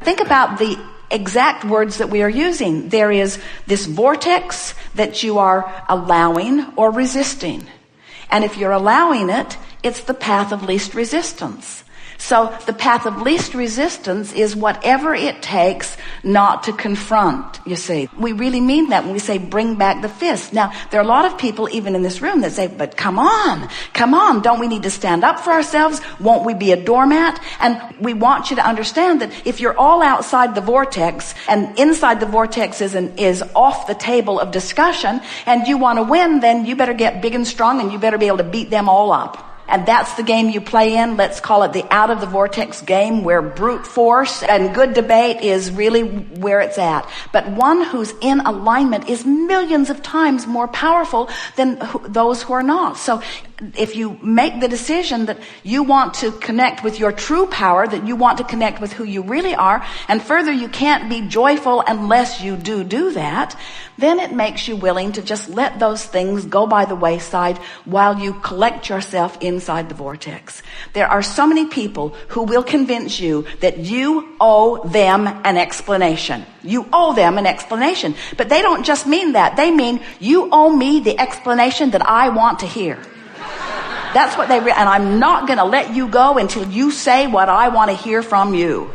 Think about the exact words that we are using. There is this vortex that you are allowing or resisting. And if you're allowing it, it's the path of least resistance. So the path of least resistance is whatever it takes not to confront, you see. We really mean that when we say bring back the fist. Now, there are a lot of people even in this room that say, but come on, don't we need to stand up for ourselves? Won't we be a doormat? And we want you to understand that if you're all outside the vortex and inside the vortex is off the table of discussion and you want to win, then you better get big and strong and you better be able to beat them all up. And that's the game you play in. Let's call it the out of the vortex game, where brute force and good debate is really where it's at. But one who's in alignment is millions of times more powerful than those who are not. So if you make the decision that you want to connect with your true power, that you want to connect with who you really are, and further, you can't be joyful unless you do that, then it makes you willing to just let those things go by the wayside while you collect yourself inside the vortex. There are so many people who will convince you that you owe them an explanation. You owe them an explanation. But they don't just mean that. They mean you owe me the explanation that I want to hear. That's what and I'm not going to let you go until you say what I want to hear from you.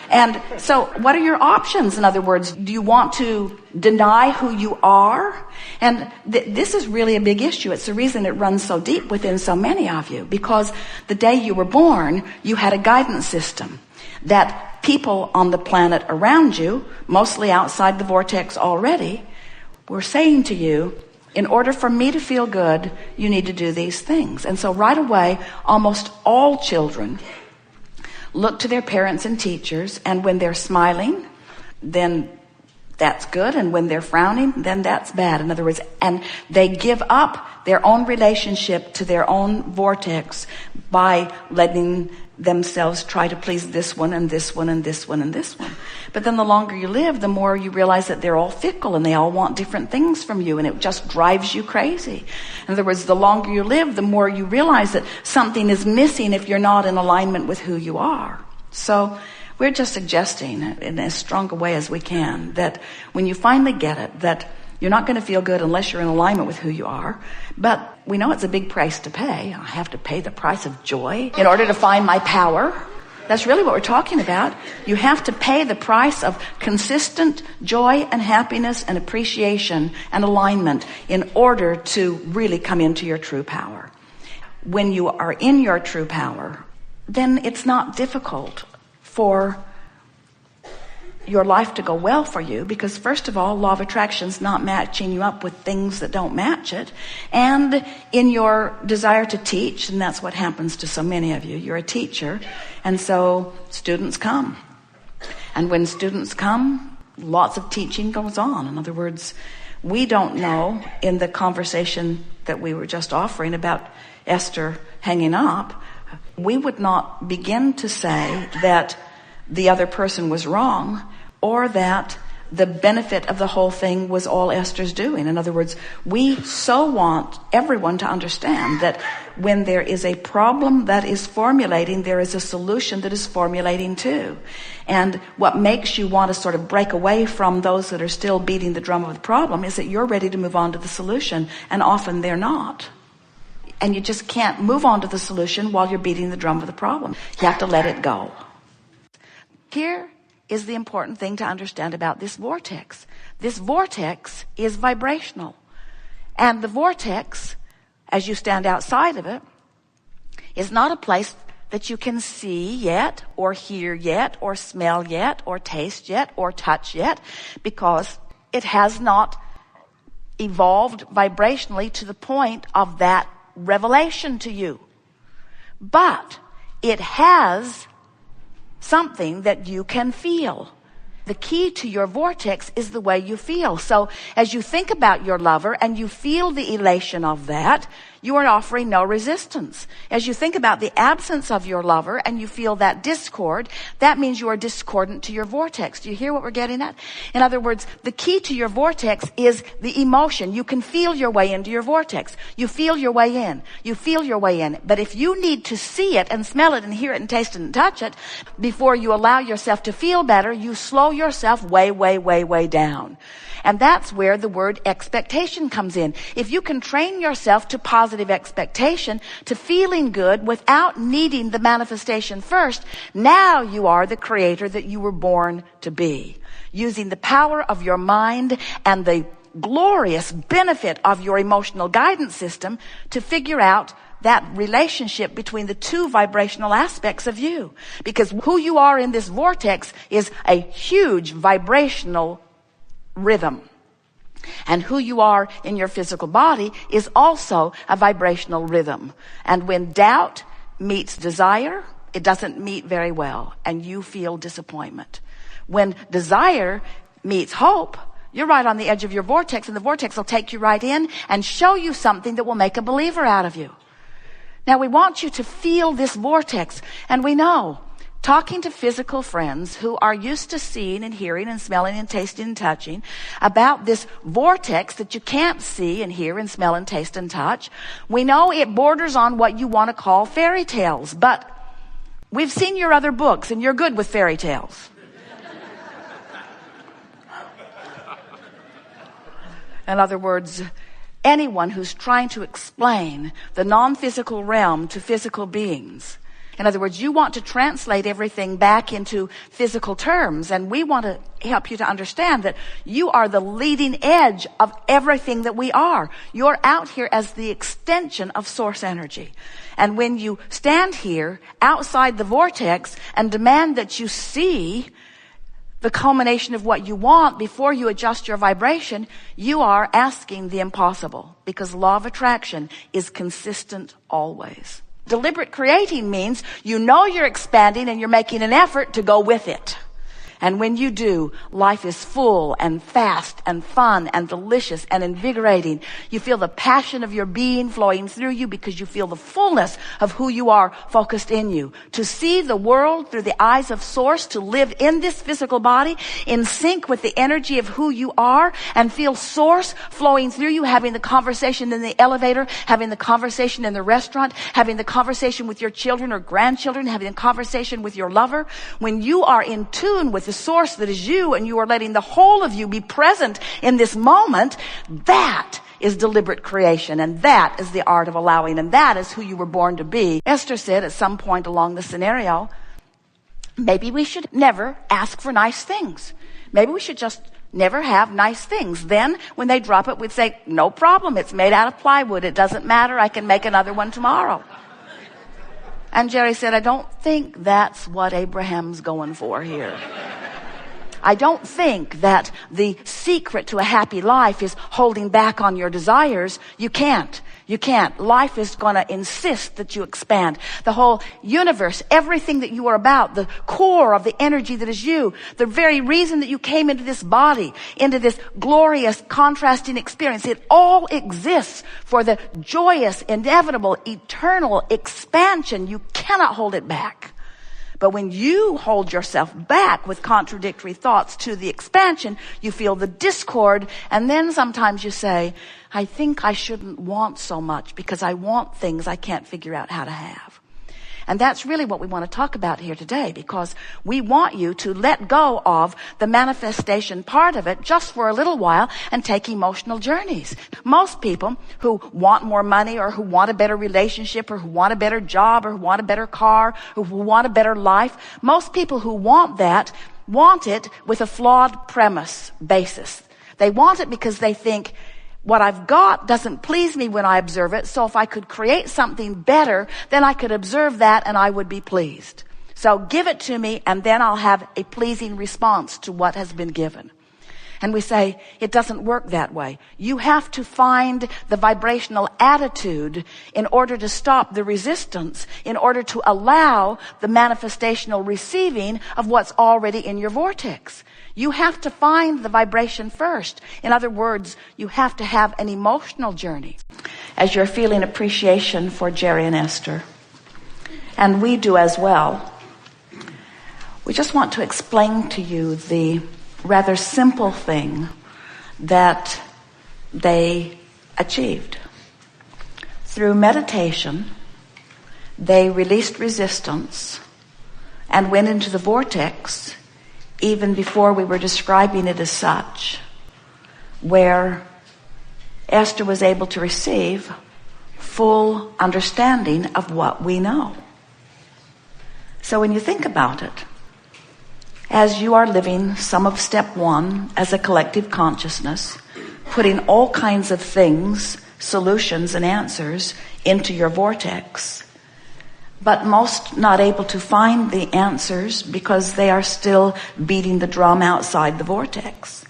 And so what are your options? In other words, do you want to deny who you are? And this is really a big issue. It's the reason it runs so deep within so many of you, because the day you were born, you had a guidance system that people on the planet around you, mostly outside the vortex already, were saying to you, in order for me to feel good, you need to do these things. And so right away, almost all children look to their parents and teachers, and when they're smiling, then that's good, and when they're frowning, then that's bad. In other words, and they give up their own relationship to their own vortex by letting themselves try to please this one and this one and this one and this one. But then the longer you live, the more you realize that they're all fickle and they all want different things from you, and it just drives you crazy. In other words, the longer you live, the more you realize that something is missing if you're not in alignment with who you are. So we're just suggesting in as strong a way as we can that when you finally get it, that you're not going to feel good unless you're in alignment with who you are. But we know it's a big price to pay. I have to pay the price of joy in order to find my power. That's really what we're talking about. You have to pay the price of consistent joy and happiness and appreciation and alignment in order to really come into your true power. When you are in your true power, then it's not difficult for your life to go well for you, because first of all, law of attraction's not matching you up with things that don't match it. And in your desire to teach, and that's what happens to so many of you, you're a teacher, and so students come. And when students come, lots of teaching goes on. In other words, we don't know, in the conversation that we were just offering about Esther hanging up, we would not begin to say that the other person was wrong, or that the benefit of the whole thing was all Esther's doing. In other words, we so want everyone to understand that when there is a problem that is formulating, there is a solution that is formulating too. And what makes you want to sort of break away from those that are still beating the drum of the problem is that you're ready to move on to the solution, and often they're not. And you just can't move on to the solution while you're beating the drum of the problem. You have to let it go. Here is the important thing to understand about this vortex. This vortex is vibrational. And the vortex, as you stand outside of it, is not a place that you can see yet, or hear yet, or smell yet, or taste yet, or touch yet, because it has not evolved vibrationally to the point of that revelation to you. But it has something that you can feel. The key to your vortex is the way you feel. So as you think about your lover and you feel the elation of that, you are offering no resistance. As you think about the absence of your lover and you feel that discord, that means you are discordant to your vortex. Do you hear what we're getting at? In other words, the key to your vortex is the emotion. You can feel your way into your vortex. You feel your way in. You feel your way in. But if you need to see it and smell it and hear it and taste it and touch it before you allow yourself to feel better, you slow yourself way down. And that's where the word expectation comes in. If you can train yourself to positive expectation, to feeling good without needing the manifestation first, now you are the creator that you were born to be. Using the power of your mind and the glorious benefit of your emotional guidance system to figure out that relationship between the two vibrational aspects of you. Because who you are in this vortex is a huge vibrational rhythm. And who you are in your physical body is also a vibrational rhythm. And when doubt meets desire, it doesn't meet very well, and you feel disappointment. When desire meets hope, you're right on the edge of your vortex, and the vortex will take you right in and show you something that will make a believer out of you. Now, we want you to feel this vortex, and we know, talking to physical friends who are used to seeing and hearing and smelling and tasting and touching about this vortex that you can't see and hear and smell and taste and touch, we know it borders on what you want to call fairy tales, but we've seen your other books and you're good with fairy tales. In other words, anyone who's trying to explain the non-physical realm to physical beings. In other words, you want to translate everything back into physical terms, and we want to help you to understand that you are the leading edge of everything that we are. You're out here as the extension of source energy. And when you stand here outside the vortex and demand that you see the culmination of what you want before you adjust your vibration, you are asking the impossible, because law of attraction is consistent always. Deliberate creating means you know you're expanding and you're making an effort to go with it. And when you do, life is full and fast and fun and delicious and invigorating. You feel the passion of your being flowing through you because you feel the fullness of who you are focused in you. To see the world through the eyes of source, to live in this physical body in sync with the energy of who you are, and feel source flowing through you, having the conversation in the elevator, having the conversation in the restaurant, having the conversation with your children or grandchildren, having a conversation with your lover. When you are in tune with the source that is you, and you are letting the whole of you be present in this moment, that is deliberate creation, and that is the art of allowing, and that is who you were born to be. Esther said at some point along the scenario, maybe we should never ask for nice things. Maybe we should just never have nice things. Then when they drop it, we'd say, no problem, it's made out of plywood, it doesn't matter, I can make another one tomorrow. And Jerry said, I don't think that's what Abraham's going for here. I don't think that the secret to a happy life is holding back on your desires. You can't. You can't. Life is going to insist that you expand. The whole universe, everything that you are about, the core of the energy that is you, the very reason that you came into this body, into this glorious contrasting experience, it all exists for the joyous, inevitable, eternal expansion. You cannot hold it back. But when you hold yourself back with contradictory thoughts to the expansion, you feel the discord, and then sometimes you say, I think I shouldn't want so much because I want things I can't figure out how to have. And that's really what we want to talk about here today, because we want you to let go of the manifestation part of it just for a little while and take emotional journeys. Most people who want more money, or who want a better relationship, or who want a better job, or who want a better car, or who want a better life, most people who want that want it with a flawed premise basis. They want it because they think, what I've got doesn't please me when I observe it, so if I could create something better, then I could observe that and I would be pleased. So give it to me, and then I'll have a pleasing response to what has been given. And we say, it doesn't work that way. You have to find the vibrational attitude in order to stop the resistance, in order to allow the manifestational receiving of what's already in your vortex. You have to find the vibration first. In other words, you have to have an emotional journey. As you're feeling appreciation for Jerry and Esther, and we do as well, we just want to explain to you the rather simple thing that they achieved. Through meditation, they released resistance and went into the vortex even before we were describing it as such, where Esther was able to receive full understanding of what we know. So when you think about it, as you are living some of step one as a collective consciousness, putting all kinds of things, solutions and answers into your vortex, but most not able to find the answers because they are still beating the drum outside the vortex.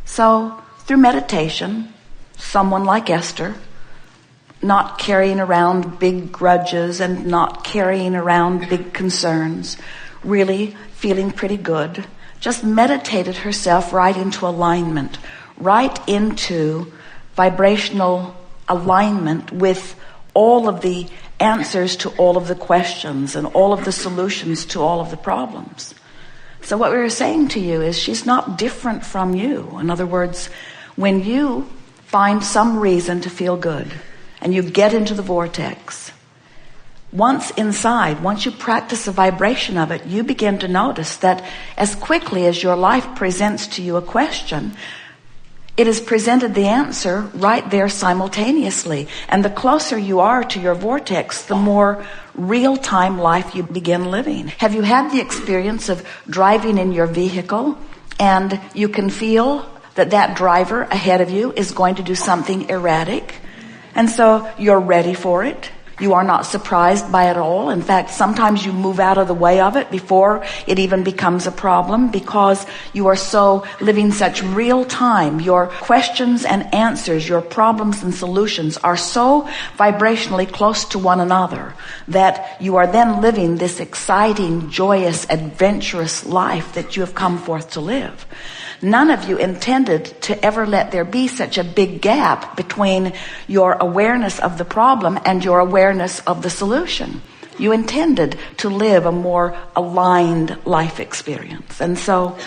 So through meditation, someone like Esther, not carrying around big grudges and not carrying around big concerns, really feeling pretty good, just meditated herself right into alignment, right into vibrational alignment with all of the answers to all of the questions and all of the solutions to all of the problems. So what we were saying to you is she's not different from you. In other words, when you find some reason to feel good and you get into the vortex, once inside, once you practice the vibration of it, you begin to notice that as quickly as your life presents to you a question, it has presented the answer right there simultaneously. And the closer you are to your vortex, the more real-time life you begin living. Have you had the experience of driving in your vehicle and you can feel that that driver ahead of you is going to do something erratic? And so you're ready for it. You are not surprised by it all. In fact, sometimes you move out of the way of it before it even becomes a problem because you are so living such real time. Your questions and answers, your problems and solutions are so vibrationally close to one another that you are then living this exciting, joyous, adventurous life that you have come forth to live. None of you intended to ever let there be such a big gap between your awareness of the problem and your awareness of the solution. You intended to live a more aligned life experience. And so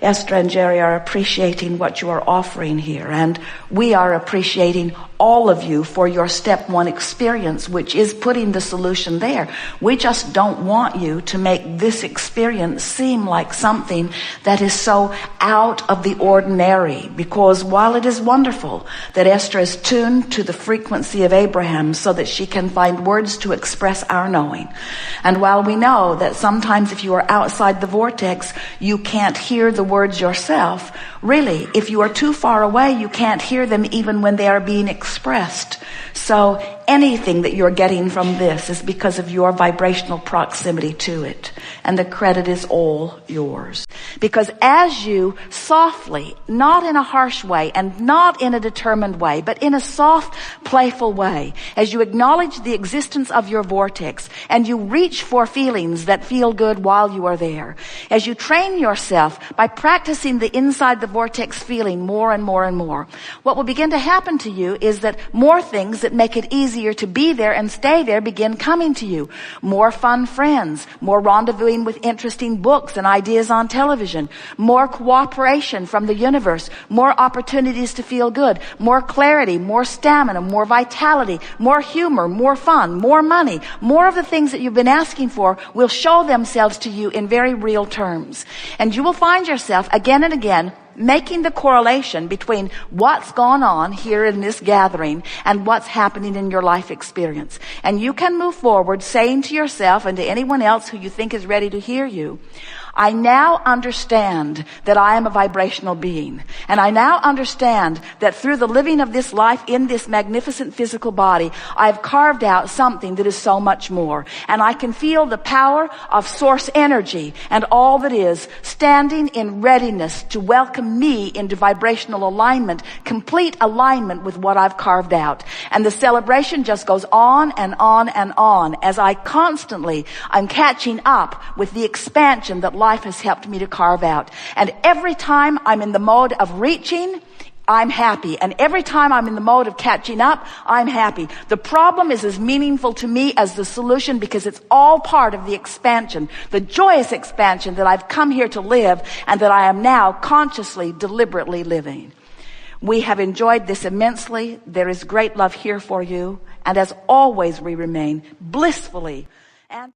Esther and Jerry are appreciating what you are offering here. And we are appreciating all of you for your step one experience, which is putting the solution there. We just don't want you to make this experience seem like something that is so out of the ordinary, because while it is wonderful that Esther is tuned to the frequency of Abraham so that she can find words to express our knowing, and while we know that sometimes if you are outside the vortex, you can't hear the words yourself, really, if you are too far away, you can't hear them even when they are being expressed. So anything that you're getting from this is because of your vibrational proximity to it. And the credit is all yours. Because as you softly, not in a harsh way and not in a determined way, but in a soft, playful way, as you acknowledge the existence of your vortex and you reach for feelings that feel good while you are there, as you train yourself by practicing the inside the vortex feeling more and more and more, what will begin to happen to you is that more things that make it easier to be there and stay there begin coming to you. More fun friends, more rendezvousing with interesting books and ideas on television, more cooperation from the universe, more opportunities to feel good, more clarity, more stamina, more vitality, more humor, more fun, more money, more of the things that you've been asking for will show themselves to you in very real terms. And you will find yourself again and again making the correlation between what's gone on here in this gathering and what's happening in your life experience. And you can move forward saying to yourself and to anyone else who you think is ready to hear you, I now understand that I am a vibrational being. And I now understand that through the living of this life in this magnificent physical body, I've carved out something that is so much more. And I can feel the power of source energy and all that is standing in readiness to welcome me into vibrational alignment, complete alignment with what I've carved out. And the celebration just goes on and on and on as I'm catching up with the expansion that life has helped me to carve out. And every time I'm in the mode of reaching, I'm happy. And every time I'm in the mode of catching up, I'm happy. The problem is as meaningful to me as the solution because it's all part of the expansion, the joyous expansion that I've come here to live and that I am now consciously, deliberately living. We have enjoyed this immensely. There is great love here for you. And as always, we remain blissfully and